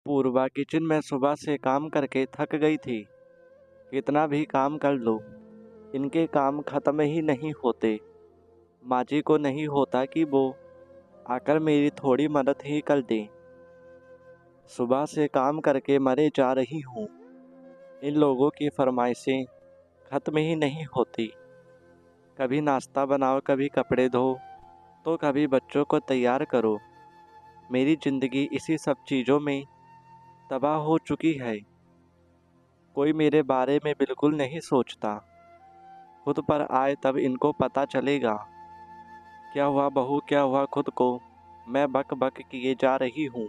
पूर्वा kitchen में सुबह से काम करके थक गई थी। कितना भी काम कर लो, इनके काम खत्म ही नहीं होते। माँ जी को नहीं होता कि वो आकर मेरी थोड़ी मदद ही कर दें। सुबह से काम करके मरे जा रही हूँ। इन लोगों की फरमाइशें खत्म ही नहीं होती। कभी नाश्ता बनाओ, कभी कपड़े धो, तो कभी बच्चों को तैयार करो। मेरी ज़िंदगी इसी सब चीज़ों में तबाह हो चुकी है। कोई मेरे बारे में बिल्कुल नहीं सोचता। खुद पर आए तब इनको पता चलेगा। क्या हुआ बहू, क्या हुआ खुद को? मैं बक बक किए जा रही हूँ।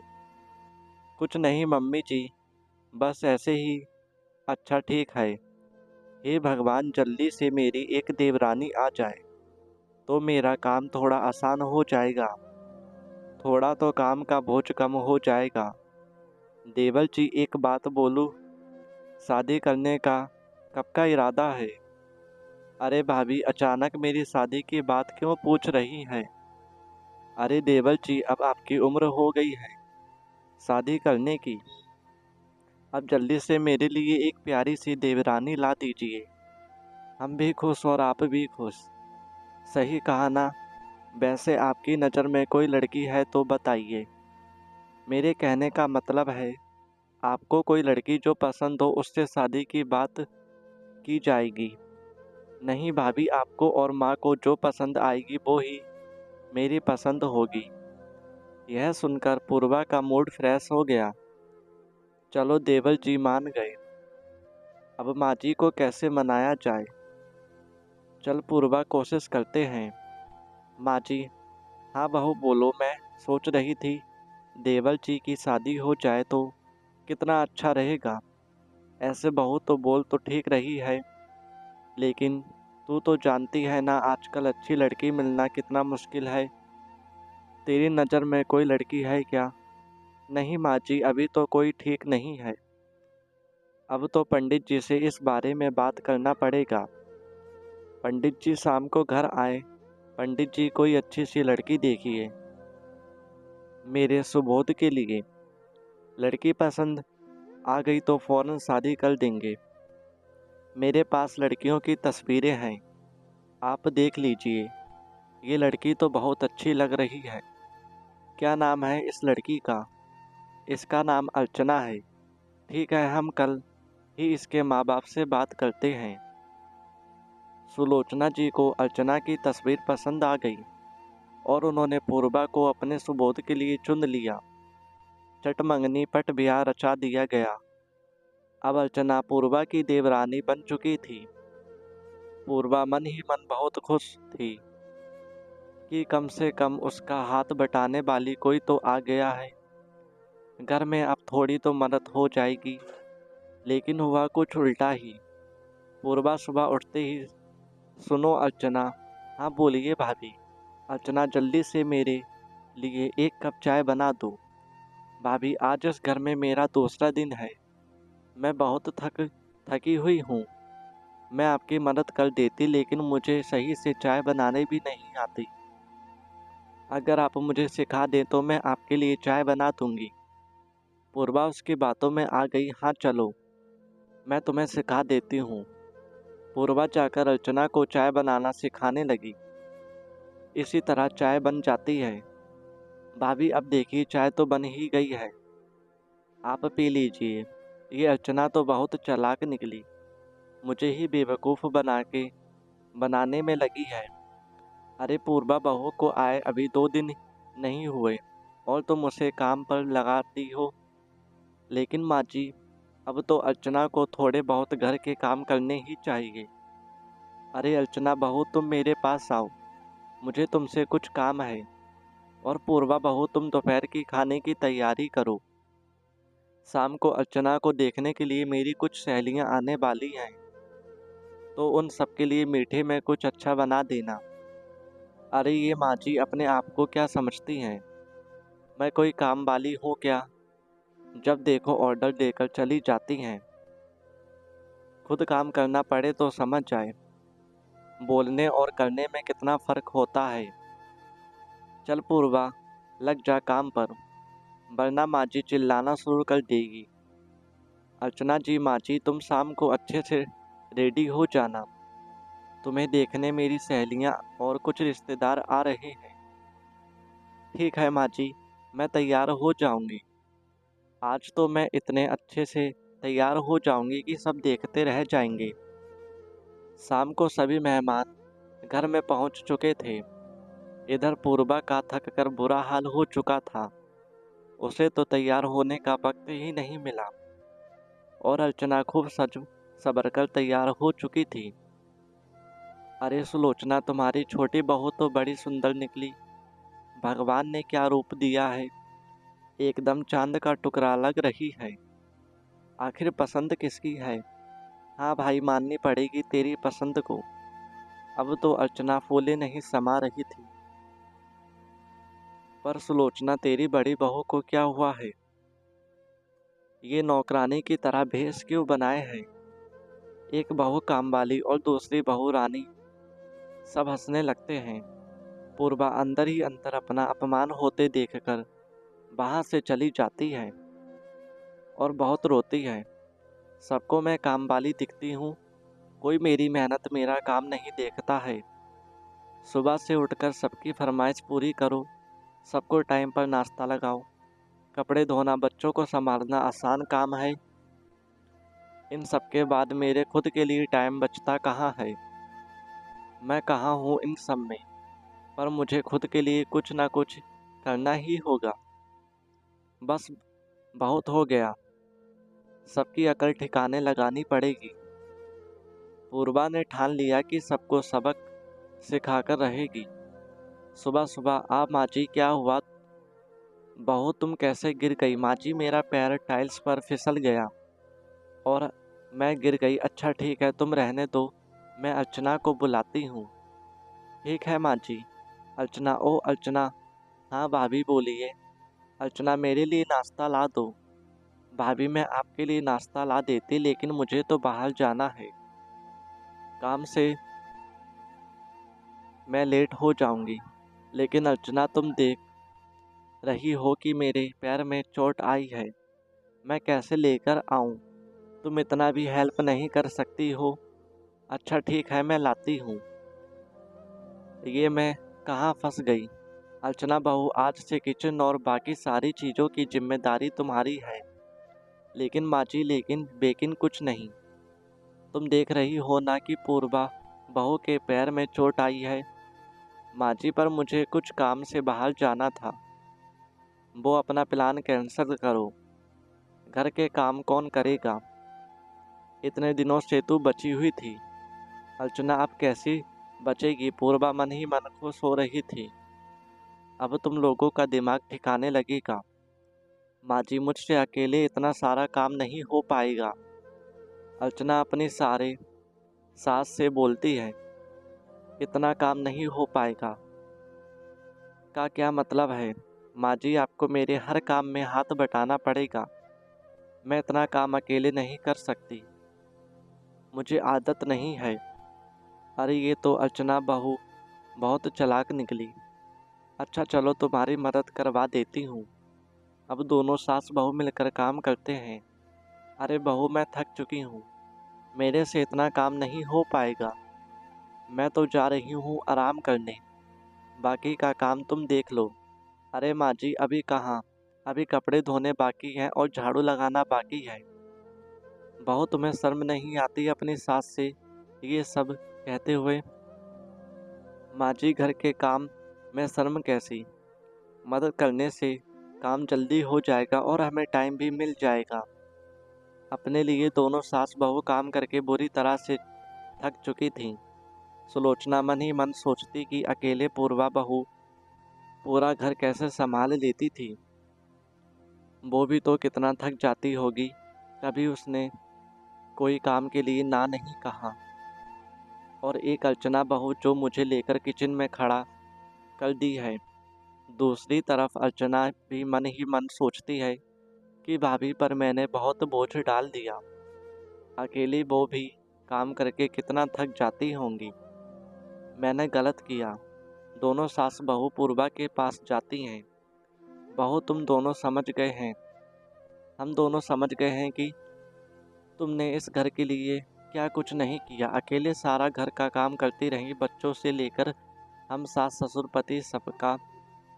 कुछ नहीं मम्मी जी, बस ऐसे ही। अच्छा ठीक है। हे भगवान, जल्दी से मेरी एक देवरानी आ जाए तो मेरा काम थोड़ा आसान हो जाएगा। थोड़ा तो काम का बोझ कम हो जाएगा। देवर जी, एक बात बोलूं? शादी करने का कब का इरादा है? अरे भाभी, अचानक मेरी शादी की बात क्यों पूछ रही हैं? अरे देवर जी, अब आपकी उम्र हो गई है शादी करने की। अब जल्दी से मेरे लिए एक प्यारी सी देवरानी ला दीजिए। हम भी खुश और आप भी खुश। सही कहा ना? वैसे आपकी नज़र में कोई लड़की है तो बताइए। मेरे कहने का मतलब है, आपको कोई लड़की जो पसंद हो उससे शादी की बात की जाएगी। नहीं भाभी, आपको और माँ को जो पसंद आएगी वो ही मेरी पसंद होगी। यह सुनकर पूर्वा का मूड फ्रेश हो गया। चलो देवर जी मान गए। अब माँ जी को कैसे मनाया जाए? चल पूर्वा, कोशिश करते हैं। माँ जी। हाँ बहू बोलो। मैं सोच रही थी देवर जी की शादी हो जाए तो कितना अच्छा रहेगा। ऐसे बहू तो बोल तो ठीक रही है, लेकिन तू तो जानती है ना आजकल अच्छी लड़की मिलना कितना मुश्किल है। तेरी नज़र में कोई लड़की है क्या? नहीं माँ जी, अभी तो कोई ठीक नहीं है। अब तो पंडित जी से इस बारे में बात करना पड़ेगा। पंडित जी शाम को घर आए। पंडित जी, कोई अच्छी सी लड़की देखिए मेरे सुबोध के लिए। लड़की पसंद आ गई तो फ़ौरन शादी कर देंगे। मेरे पास लड़कियों की तस्वीरें हैं, आप देख लीजिए। ये लड़की तो बहुत अच्छी लग रही है। क्या नाम है इस लड़की का? इसका नाम अर्चना है। ठीक है, हम कल ही इसके माँ बाप से बात करते हैं। सुलोचना जी को अर्चना की तस्वीर पसंद आ गई और उन्होंने पूर्वा को अपने सुबोध के लिए चुन लिया। चटमंगनी पट ब्याह रचा दिया गया। अब अर्चना पूर्वा की देवरानी बन चुकी थी। पूर्वा मन ही मन बहुत खुश थी कि कम से कम उसका हाथ बटाने वाली कोई तो आ गया है। घर में अब थोड़ी तो मदद हो जाएगी। लेकिन हुआ कुछ उल्टा ही। पूर्वा सुबह उठते ही, सुनो अर्चना। हाँ बोलिए भाभी। अर्चना, जल्दी से मेरे लिए एक कप चाय बना दो। भाभी, आज इस घर में मेरा दूसरा दिन है। मैं बहुत थकी हुई हूँ। मैं आपकी मदद कर देती, लेकिन मुझे सही से चाय बनाने भी नहीं आती। अगर आप मुझे सिखा दें तो मैं आपके लिए चाय बना दूंगी। पूर्वा उसकी बातों में आ गई। हाँ चलो, मैं तुम्हें सिखा देती हूँ। पूर्वा जाकर अर्चना को चाय बनाना सिखाने लगी। इसी तरह चाय बन जाती है। भाभी, अब देखिए चाय तो बन ही गई है, आप पी लीजिए। ये अर्चना तो बहुत चालाक निकली, मुझे ही बेवकूफ़ बनाने में लगी है। अरे पूर्वा, बहू को आए अभी 2 दिन नहीं हुए और तुम उसे काम पर लगाती हो। लेकिन माँ जी, अब तो अर्चना को थोड़े बहुत घर के काम करने ही चाहिए। अरे अर्चना बहू, तुम मेरे पास आओ, मुझे तुमसे कुछ काम है। और पूर्वा बहू, तुम दोपहर की खाने की तैयारी करो। शाम को अर्चना को देखने के लिए मेरी कुछ सहेलियां आने वाली हैं, तो उन सबके लिए मीठे में कुछ अच्छा बना देना। अरे ये माँ जी अपने आप को क्या समझती हैं? मैं कोई काम वाली हूँ क्या? जब देखो ऑर्डर देकर चली जाती हैं। खुद काम करना पड़े तो समझ जाए, बोलने और करने में कितना फ़र्क होता है। चल पूर्वा, लग जा काम पर। वरना माँ जी चिल्लाना शुरू कर देगी। अर्चना जी, माँ जी तुम शाम को अच्छे से रेडी हो जाना, तुम्हें देखने मेरी सहेलियाँ और कुछ रिश्तेदार आ रहे हैं। ठीक है माँ जी, मैं तैयार हो जाऊंगी। आज तो मैं इतने अच्छे से तैयार हो जाऊंगी कि सब देखते रह जाएंगे। शाम को सभी मेहमान घर में पहुंच चुके थे। इधर पूर्वा का थक कर बुरा हाल हो चुका था। उसे तो तैयार होने का वक्त ही नहीं मिला और अर्चना खूब सज सवर कर तैयार हो चुकी थी। अरे सुलोचना, तुम्हारी छोटी बहू तो बड़ी सुंदर निकली। भगवान ने क्या रूप दिया है, एकदम चांद का टुकड़ा लग रही है। आखिर पसंद किसकी है? हाँ भाई, माननी पड़ेगी तेरी पसंद को। अब तो अर्चना फूले नहीं समा रही थी। पर सुलोचना, तेरी बड़ी बहू को क्या हुआ है? ये नौकरानी की तरह भेष क्यों बनाए है? एक बहू कामवाली और दूसरी बहू रानी। सब हंसने लगते हैं। पूर्वा अंदर ही अंदर अपना अपमान होते देखकर वहां से चली जाती है और बहुत रोती है। सबको मैं कामवाली दिखती हूँ, कोई मेरी मेहनत मेरा काम नहीं देखता है। सुबह से उठकर सबकी फरमाइश पूरी करो, सबको टाइम पर नाश्ता लगाओ, कपड़े धोना, बच्चों को संभालना आसान काम है। इन सब के बाद मेरे खुद के लिए टाइम बचता कहाँ है? मैं कहाँ हूँ इन सब में? पर मुझे खुद के लिए कुछ ना कुछ करना ही होगा। बस बहुत हो गया, सबकी अकल ठिकाने लगानी पड़ेगी। पूर्वा ने ठान लिया कि सबको सबक सिखाकर रहेगी। सुबह सुबह आ माँ जी, क्या हुआ? बहू तुम कैसे गिर गई? माँ जी, मेरा पैर टाइल्स पर फिसल गया और मैं गिर गई। अच्छा ठीक है, तुम रहने दो, मैं अर्चना को बुलाती हूँ। ठीक है माँ जी। अर्चना, ओ अर्चना। हाँ भाभी बोलिए। अर्चना, मेरे लिए नाश्ता ला दो। भाभी मैं आपके लिए नाश्ता ला देती, लेकिन मुझे तो बाहर जाना है, काम से मैं लेट हो जाऊंगी। लेकिन अर्चना, तुम देख रही हो कि मेरे पैर में चोट आई है, मैं कैसे लेकर आऊं? तुम इतना भी हेल्प नहीं कर सकती हो? अच्छा ठीक है, मैं लाती हूँ। ये मैं कहाँ फंस गई? अर्चना बहू, आज से किचन और बाकी सारी चीज़ों की जिम्मेदारी तुम्हारी है। लेकिन माँ जी, लेकिन बेकिन कुछ नहीं। तुम देख रही हो ना कि पूर्वा बहू के पैर में चोट आई है। माँ जी, पर मुझे कुछ काम से बाहर जाना था। वो अपना प्लान कैंसिल करो। घर के काम कौन करेगा? इतने दिनों से तू बची हुई थी। अर्चना, अब कैसी बचेगी? पूर्वा मन ही मन खुश हो रही थी। अब तुम लोगों का दिमाग ठिकाने लगेगा। माँ जी, मुझसे अकेले इतना सारा काम नहीं हो पाएगा। अर्चना अपनी सारे सास से बोलती है, इतना काम नहीं हो पाएगा का क्या मतलब है? माँ जी, आपको मेरे हर काम में हाथ बटाना पड़ेगा। मैं इतना काम अकेले नहीं कर सकती, मुझे आदत नहीं है। अरे ये तो अर्चना बहू बहुत चालाक निकली। अच्छा चलो, तुम्हारी मदद करवा देती हूँ। अब दोनों सास बहू मिलकर काम करते हैं। अरे बहू, मैं थक चुकी हूँ, मेरे से इतना काम नहीं हो पाएगा। मैं तो जा रही हूँ आराम करने, बाकी का काम तुम देख लो। अरे माँ जी, अभी कहाँ, अभी कपड़े धोने बाकी हैं और झाड़ू लगाना बाकी है। बहू, तुम्हें शर्म नहीं आती अपनी सास से ये सब कहते हुए? माँ जी, घर के काम में शर्म कैसी? मदद करने से काम जल्दी हो जाएगा और हमें टाइम भी मिल जाएगा। अपने लिए दोनों सास बहू काम करके बुरी तरह से थक चुकी थीं। सुलोचना मन ही मन सोचती कि अकेले पूर्वा बहू पूरा घर कैसे संभाल लेती थी। वो भी तो कितना थक जाती होगी। कभी उसने कोई काम के लिए ना नहीं कहा। और एक अर्चना बहू जो मुझे लेकर किचन में खड़ा कर दी है। दूसरी तरफ अर्चना भी मन ही मन सोचती है कि भाभी पर मैंने बहुत बोझ डाल दिया। अकेली वो भी काम करके कितना थक जाती होंगी। मैंने गलत किया। दोनों सास बहू पूर्वा के पास जाती हैं। बहू तुम दोनों समझ गए हैं, हम दोनों समझ गए हैं कि तुमने इस घर के लिए क्या कुछ नहीं किया। अकेले सारा घर का काम करती रही, बच्चों से लेकर हम सास ससुर पति सबका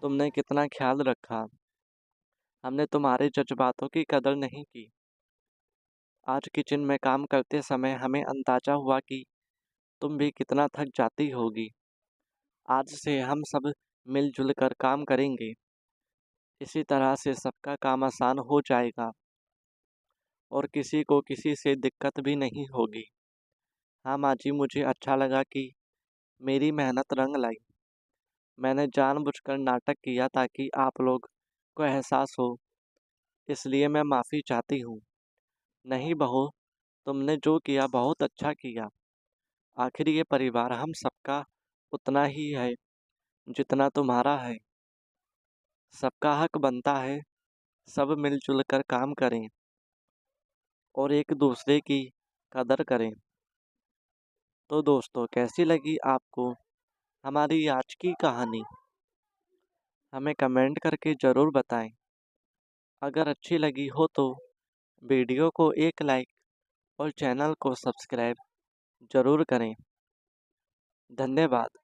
तुमने कितना ख्याल रखा। हमने तुम्हारे जज्बातों की कदर नहीं की। आज किचन में काम करते समय हमें अंदाजा हुआ कि तुम भी कितना थक जाती होगी। आज से हम सब मिलजुल कर काम करेंगे। इसी तरह से सबका काम आसान हो जाएगा और किसी को किसी से दिक्कत भी नहीं होगी। हाँ माँ जी, मुझे अच्छा लगा कि मेरी मेहनत रंग लाई। मैंने जानबूझकर नाटक किया ताकि आप लोग को एहसास हो, इसलिए मैं माफ़ी चाहती हूँ। नहीं बहू, तुमने जो किया बहुत अच्छा किया। आखिर ये परिवार हम सबका उतना ही है जितना तुम्हारा है। सबका हक बनता है सब मिलजुल कर काम करें और एक दूसरे की कदर करें। तो दोस्तों, कैसी लगी आपको हमारी आज की कहानी? हमें कमेंट करके ज़रूर बताएं। अगर अच्छी लगी हो तो वीडियो को एक लाइक और चैनल को सब्सक्राइब ज़रूर करें। धन्यवाद।